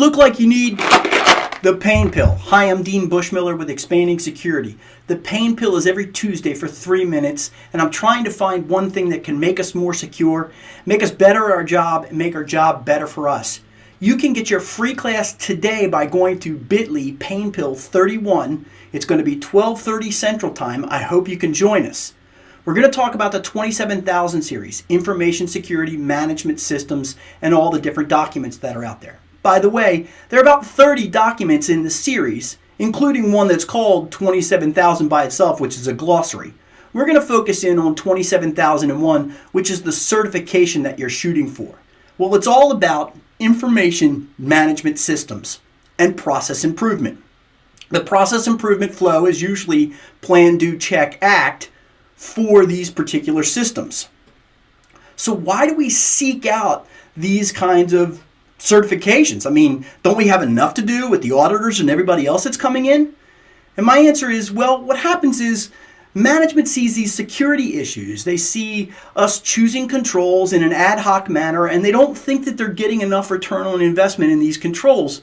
look like you need the pain pill. Hi, I'm Dean Bushmiller with Expanding Security. The pain pill is every Tuesday for 3 minutes, and I'm trying to find one thing that can make us more secure, make us better at our job, and make our job better for us. You can get your free class today by going to bit.ly painpill31. It's going to be 12:30 Central Time. I hope you can join us. We're going to talk about the 27000 series, information security management systems, and all the different documents that are out there. By the way, there are about 30 documents in the series, including one that's called 27000 by itself, which is a glossary. We're going to focus in on 27001, which is the certification that you're shooting for. Well, it's all about information management systems and process improvement. The process improvement flow is usually plan, do, check, act for these particular systems. So why do we seek out these kinds of certifications? I mean, don't we have enough to do with the auditors and everybody else that's coming in? And my answer is, well, what happens is management sees these security issues. They see us choosing controls in an ad hoc manner, and they don't think that they're getting enough return on investment in these controls.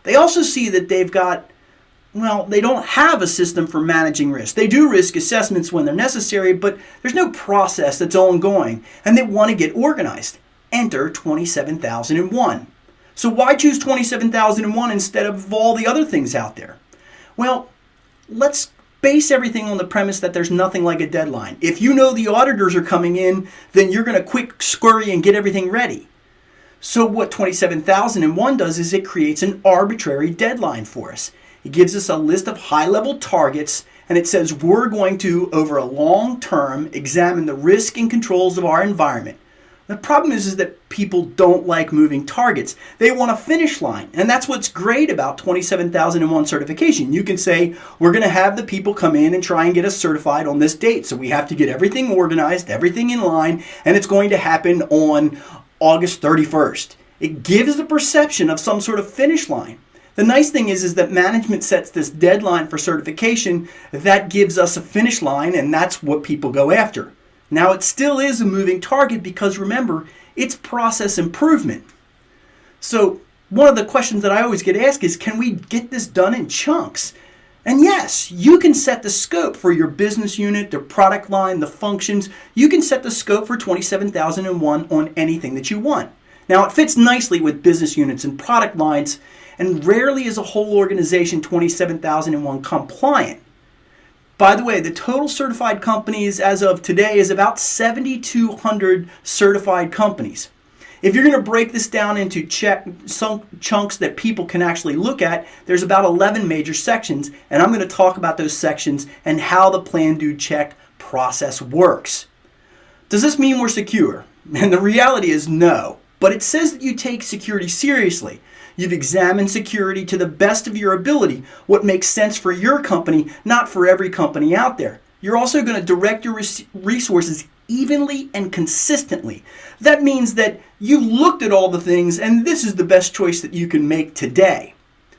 They also see that they don't have a system for managing risk. They do risk assessments when they're necessary, but there's no process that's ongoing, and they want to get organized. Enter 27001. So why choose 27001 instead of all the other things out there? Well, let's base everything on the premise that there's nothing like a deadline. If you know the auditors are coming in, then you're going to quick scurry and get everything ready. So what 27001 does is it creates an arbitrary deadline for us. It gives us a list of high-level targets, and it says we're going to, over a long term, examine the risk and controls of our environment. The problem is that people don't like moving targets. They want a finish line, and that's what's great about 27001 certification. You can say, we're going to have the people come in and try and get us certified on this date, so we have to get everything organized, everything in line, and it's going to happen on August 31st. It gives the perception of some sort of finish line. The nice thing is that management sets this deadline for certification that gives us a finish line, and that's what people go after. Now, it still is a moving target because, remember, it's process improvement. So one of the questions that I always get asked is, can we get this done in chunks? And yes, you can set the scope for your business unit, the product line, the functions. You can set the scope for 27001 on anything that you want. Now, it fits nicely with business units and product lines, and rarely is a whole organization 27001 compliant. By the way, the total certified companies as of today is about 7,200 certified companies. If you're going to break this down into chunks that people can actually look at, there's about 11 major sections, and I'm going to talk about those sections and how the plan, do, check process works. Does this mean we're secure? And the reality is no, but it says that you take security seriously. You've examined security to the best of your ability, what makes sense for your company, not for every company out there. You're also going to direct your resources evenly and consistently. That means that you've looked at all the things, and this is the best choice that you can make today.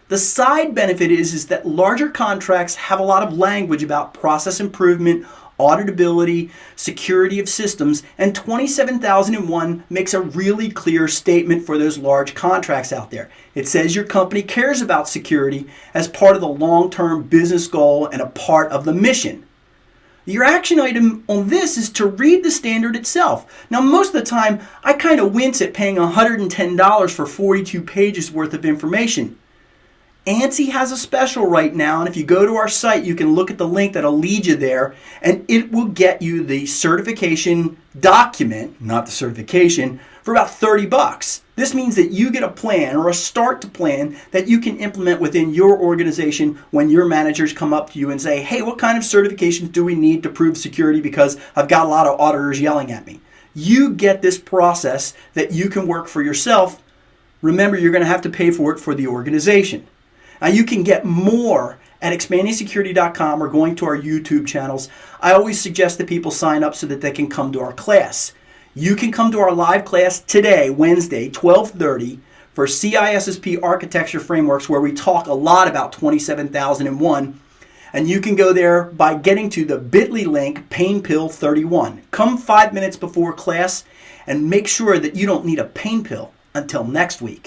The side benefit is that larger contracts have a lot of language about process improvement, auditability, security of systems, and 27001 makes a really clear statement for those large contracts out there. It says your company cares about security as part of the long-term business goal and a part of the mission. Your action item on this is to read the standard itself. Now, most of the time, I kind of wince at paying $110 for 42 pages worth of information. ANSI has a special right now, and if you go to our site, you can look at the link that'll lead you there, and it will get you the certification document, not the certification, for about $30. This means that you get a plan or a start to plan that you can implement within your organization when your managers come up to you and say, hey, what kind of certifications do we need to prove security because I've got a lot of auditors yelling at me? You get this process that you can work for yourself. Remember, you're going to have to pay for it for the organization. Now, you can get more at expandingsecurity.com or going to our YouTube channels. I always suggest that people sign up so that they can come to our class. You can come to our live class today, Wednesday, 12:30, for CISSP Architecture Frameworks, where we talk a lot about 27001. And you can go there by getting to the bit.ly link, painpill31. Come 5 minutes before class and make sure that you don't need a pain pill until next week.